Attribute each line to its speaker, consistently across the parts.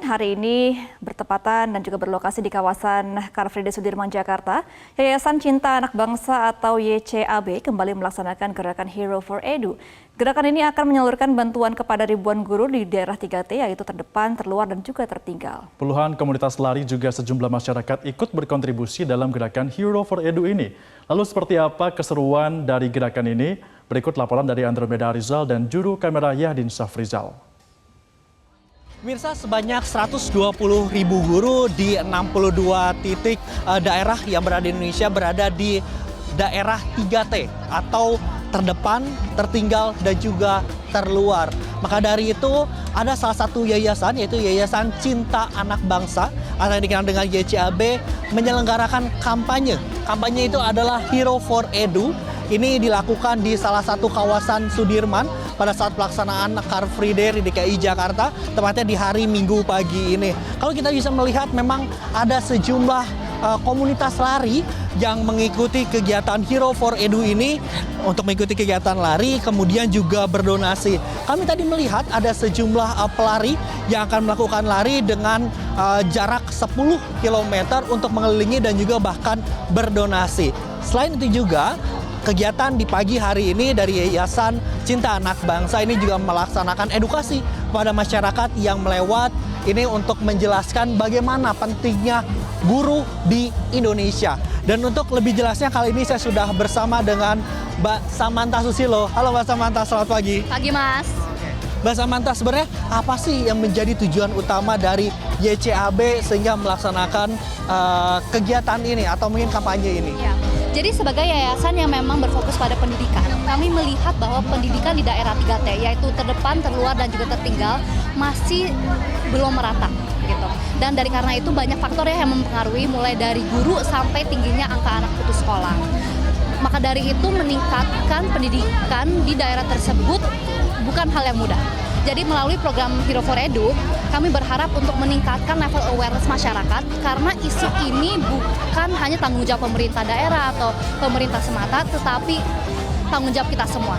Speaker 1: hari ini bertepatan dan juga berlokasi di kawasan Car Free Day Sudirman, Jakarta. Yayasan Cinta Anak Bangsa atau YCAB kembali melaksanakan gerakan Hero for Edu. Gerakan ini akan menyalurkan bantuan kepada ribuan guru di daerah 3T, yaitu terdepan, terluar, dan juga tertinggal.
Speaker 2: Puluhan komunitas lari juga sejumlah masyarakat ikut berkontribusi dalam gerakan Hero for Edu ini. Lalu seperti apa keseruan dari gerakan ini? Berikut laporan dari Andromeda Rizal dan juru kamera Yahdin Safrizal.
Speaker 3: Pemirsa, sebanyak 120.000 guru di 62 titik daerah yang berada di Indonesia berada di daerah 3T atau terdepan, tertinggal, dan juga terluar. Maka dari itu ada salah satu yayasan, yaitu Yayasan Cinta Anak Bangsa atau yang dikenal dengan YCAB, menyelenggarakan kampanye. Kampanye itu adalah Hero for Edu. Ini dilakukan di salah satu kawasan Sudirman pada saat pelaksanaan Car Free Day di DKI Jakarta, tepatnya di hari Minggu pagi ini. Kalau kita bisa melihat memang ada sejumlah komunitas lari yang mengikuti kegiatan Hero for Edu ini untuk mengikuti kegiatan lari, kemudian juga berdonasi. Kami tadi melihat ada sejumlah pelari yang akan melakukan lari dengan jarak 10 km untuk mengelilingi dan juga bahkan berdonasi. Selain itu juga, kegiatan di pagi hari ini dari Yayasan Cinta Anak Bangsa ini juga melaksanakan edukasi kepada masyarakat yang melewat ini untuk menjelaskan bagaimana pentingnya guru di Indonesia. Dan untuk lebih jelasnya kali ini saya sudah bersama dengan Mbak Samantha Susilo. Halo Mbak Samantha, selamat pagi.
Speaker 4: Pagi Mas.
Speaker 3: Mbak Samantha, sebenarnya apa sih yang menjadi tujuan utama dari YCAB sehingga melaksanakan kegiatan ini atau mungkin kampanye ini?
Speaker 4: Ya. Jadi sebagai yayasan yang memang berfokus pada pendidikan, kami melihat bahwa pendidikan di daerah 3T, yaitu terdepan, terluar, dan juga tertinggal, masih belum merata. Gitu. Dan dari karena itu banyak faktor yang mempengaruhi, mulai dari guru sampai tingginya angka anak putus sekolah. Maka dari itu meningkatkan pendidikan di daerah tersebut bukan hal yang mudah. Jadi melalui program Hero for Edu, kami berharap untuk meningkatkan level awareness masyarakat karena isu ini bukan hanya tanggung jawab pemerintah daerah atau pemerintah semata, tetapi tanggung jawab kita semua.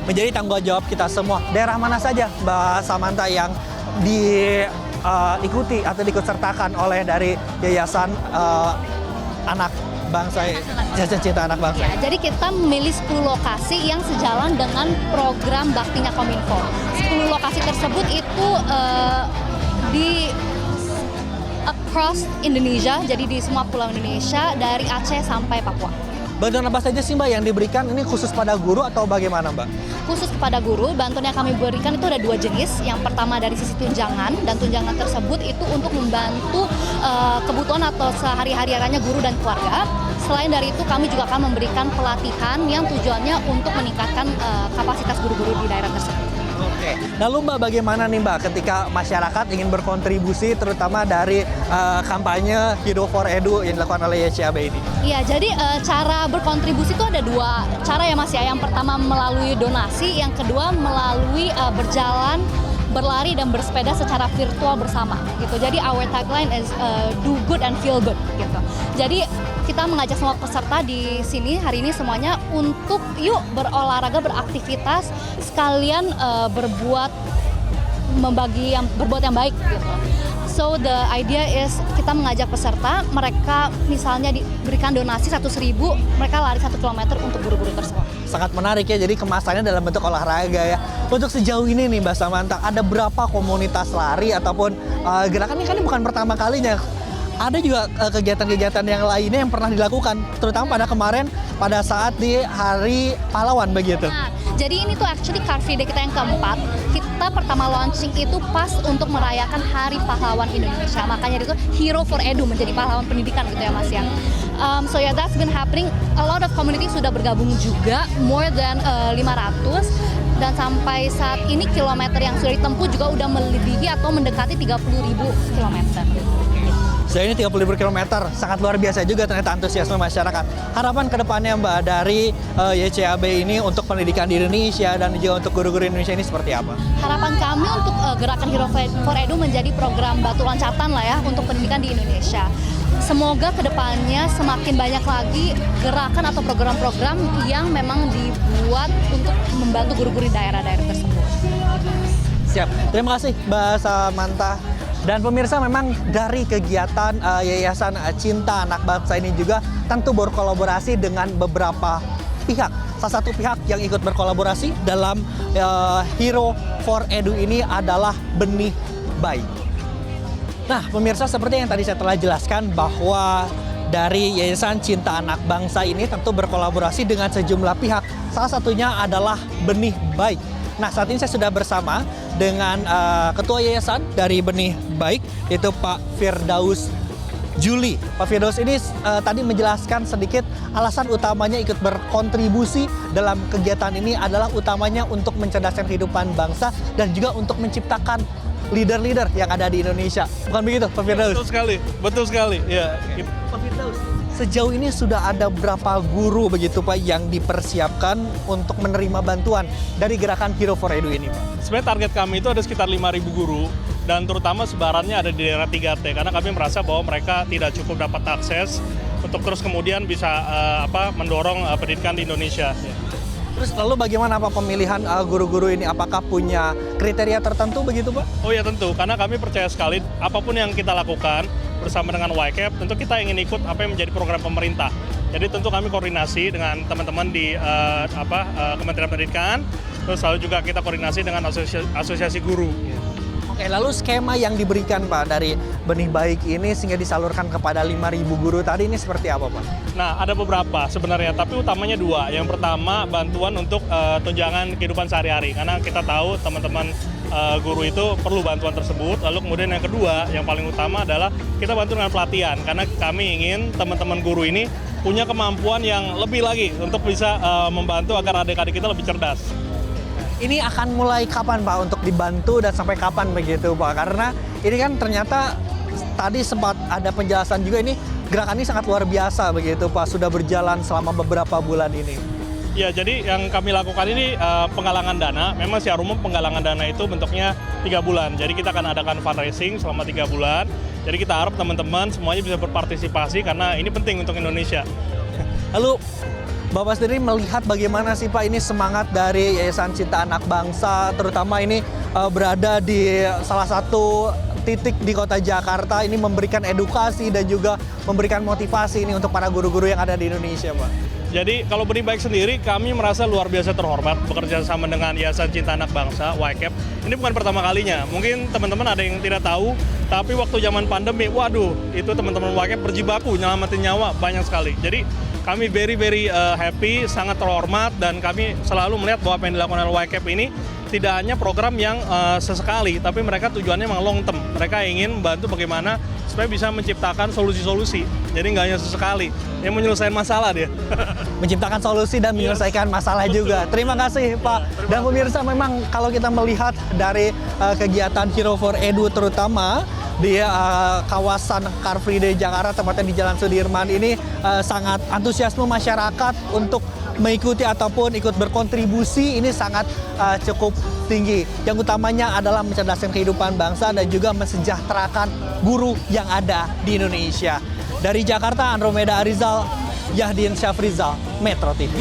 Speaker 3: Menjadi tanggung jawab kita semua. Daerah mana saja Mbak Samantha yang diikuti atau diikutsertakan oleh dari Yayasan Anak Bangsa, Yayasan Cinta Anak Bangsa?
Speaker 4: Ya, jadi kita memilih 10 lokasi yang sejalan dengan program baktinya Kominfo. 10 lokasi tersebut itu di across Indonesia, jadi di semua pulau Indonesia dari Aceh sampai Papua.
Speaker 3: Bantuan apa saja sih Mbak yang diberikan? Ini khusus pada guru atau bagaimana Mbak?
Speaker 4: Khusus kepada guru, bantuan yang kami berikan itu ada 2 jenis. Yang pertama dari sisi tunjangan, dan tunjangan tersebut itu untuk membantu kebutuhan atau sehari-hariannya guru dan keluarga. Selain dari itu kami juga akan memberikan pelatihan yang tujuannya untuk meningkatkan kapasitas guru-guru di daerah tersebut.
Speaker 3: Oke, lalu Mbak bagaimana nih Mbak ketika masyarakat ingin berkontribusi terutama dari kampanye Hero for Edu yang dilakukan oleh YCAB ini?
Speaker 4: Iya, jadi cara berkontribusi itu ada 2 cara ya Mas ya. Yang pertama melalui donasi, yang kedua melalui berjalan, berlari dan bersepeda secara virtual bersama gitu. Jadi our tagline is do good and feel good gitu. Jadi kita mengajak semua peserta di sini hari ini semuanya untuk yuk berolahraga, beraktivitas, sekalian berbuat yang baik gitu. So the idea is kita mengajak peserta, mereka misalnya diberikan donasi 100.000, mereka lari 1 kilometer untuk guru-guru tersebut.
Speaker 3: Sangat menarik ya, jadi kemasannya dalam bentuk olahraga ya. Untuk sejauh ini nih Mbak Samantha, ada berapa komunitas lari ataupun gerakan ini kan bukan pertama kalinya. Ada juga kegiatan-kegiatan yang lainnya yang pernah dilakukan, terutama pada kemarin pada saat di Hari Pahlawan begitu.
Speaker 4: Nah, jadi ini tuh actually Car Free Day kita yang keempat. Kita pertama launching itu pas untuk merayakan Hari Pahlawan Indonesia. Makanya itu Hero for Edu, menjadi pahlawan pendidikan gitu ya Mas ya. So yeah, that's been happening. A lot of community sudah bergabung juga, more than 500. Dan sampai saat ini kilometer yang sudah ditempuh juga udah melebihi atau mendekati 30.000 kilometer.
Speaker 3: Sejauh ini 30.000 km, sangat luar biasa juga ternyata antusiasme masyarakat. Harapan kedepannya Mbak dari YCAB ini untuk pendidikan di Indonesia dan juga untuk guru-guru Indonesia ini seperti apa?
Speaker 4: Harapan kami untuk gerakan Hero for Edu menjadi program batu loncatan lah ya untuk pendidikan di Indonesia. Semoga kedepannya semakin banyak lagi gerakan atau program-program yang memang dibuat untuk membantu guru-guru di daerah-daerah tersebut.
Speaker 3: Siap, terima kasih Mbak Samantha Dan pemirsa, memang dari kegiatan Yayasan Cinta Anak Bangsa ini juga tentu berkolaborasi dengan beberapa pihak. Salah satu pihak yang ikut berkolaborasi dalam Hero for Edu ini adalah Benih Baik. Nah, pemirsa, seperti yang tadi saya telah jelaskan bahwa dari Yayasan Cinta Anak Bangsa ini tentu berkolaborasi dengan sejumlah pihak. Salah satunya adalah Benih Baik. Nah, saat ini saya sudah bersama dengan Ketua Yayasan dari Benih Baik, yaitu Pak Firdaus Juli. Pak Firdaus ini tadi menjelaskan sedikit alasan utamanya ikut berkontribusi dalam kegiatan ini adalah utamanya untuk mencerdaskan kehidupan bangsa dan juga untuk menciptakan leader-leader yang ada di Indonesia. Bukan begitu, Pak Firdaus?
Speaker 5: Betul sekali. Ya.
Speaker 3: Pak Firdaus, sejauh ini sudah ada berapa guru begitu Pak yang dipersiapkan untuk menerima bantuan dari gerakan Hero for Edu ini, Pak?
Speaker 5: Sebenarnya target kami itu ada sekitar 5.000 guru dan terutama sebarannya ada di daerah 3T karena kami merasa bahwa mereka tidak cukup dapat akses untuk terus kemudian bisa mendorong pendidikan di Indonesia.
Speaker 3: Terus lalu bagaimana Pak pemilihan guru-guru ini? Apakah punya kriteria tertentu begitu Pak?
Speaker 5: Oh ya tentu, karena kami percaya sekali apapun yang kita lakukan bersama dengan YCAP, tentu kita ingin ikut apa yang menjadi program pemerintah. Jadi tentu kami koordinasi dengan teman-teman di Kementerian Pendidikan, terus lalu juga kita koordinasi dengan asosiasi guru.
Speaker 3: Oke, lalu skema yang diberikan Pak dari Benih Baik ini sehingga disalurkan kepada 5.000 guru tadi ini seperti apa Pak?
Speaker 5: Nah, ada beberapa sebenarnya, tapi utamanya dua. Yang pertama, bantuan untuk tunjangan kehidupan sehari-hari. Karena kita tahu teman-teman guru itu perlu bantuan tersebut. Lalu kemudian yang kedua, yang paling utama adalah kita bantu dengan pelatihan. Karena kami ingin teman-teman guru ini punya kemampuan yang lebih lagi untuk bisa membantu agar adik-adik kita lebih cerdas.
Speaker 3: Ini akan mulai kapan Pak untuk dibantu dan sampai kapan begitu Pak? Karena ini kan ternyata tadi sempat ada penjelasan juga ini gerakan ini sangat luar biasa begitu Pak, sudah berjalan selama beberapa bulan ini.
Speaker 5: Ya, jadi yang kami lakukan ini penggalangan dana. Memang secara umum penggalangan dana itu bentuknya 3 bulan. Jadi kita akan adakan fundraising selama 3 bulan. Jadi kita harap teman-teman semuanya bisa berpartisipasi karena ini penting untuk Indonesia.
Speaker 3: Lalu Bapak sendiri melihat bagaimana sih Pak ini semangat dari Yayasan Cinta Anak Bangsa, terutama ini berada di salah satu titik di kota Jakarta, ini memberikan edukasi dan juga memberikan motivasi ini untuk para guru-guru yang ada di Indonesia Pak?
Speaker 5: Jadi kalau Benih Baik sendiri, kami merasa luar biasa terhormat bekerja sama dengan Yayasan Cinta Anak Bangsa, YCAP. Ini bukan pertama kalinya, mungkin teman-teman ada yang tidak tahu, tapi waktu zaman pandemi, waduh, itu teman-teman YCAP berjibaku, nyelamatin nyawa banyak sekali. Jadi kami very happy, sangat terhormat, dan kami selalu melihat bahwa apa yang dilakukan oleh YCAP ini tidak hanya program yang sesekali, tapi mereka tujuannya memang long term. Mereka ingin membantu bagaimana supaya bisa menciptakan solusi-solusi. Jadi nggak hanya sesekali, yang menyelesaikan masalah dia.
Speaker 3: Menciptakan solusi dan menyelesaikan masalah juga. Terima kasih Pak. Dan pemirsa, memang kalau kita melihat dari kegiatan Hero for Edu terutama di kawasan Car Free Day Jakarta, tempatnya di Jalan Sudirman ini sangat antusiasme masyarakat untuk mengikuti ataupun ikut berkontribusi ini sangat cukup tinggi. Yang utamanya adalah mencerdaskan kehidupan bangsa dan juga mensejahterakan guru yang ada di Indonesia. Dari Jakarta, Andromeda Arizal, Yahdin Syafrizal, Metro TV.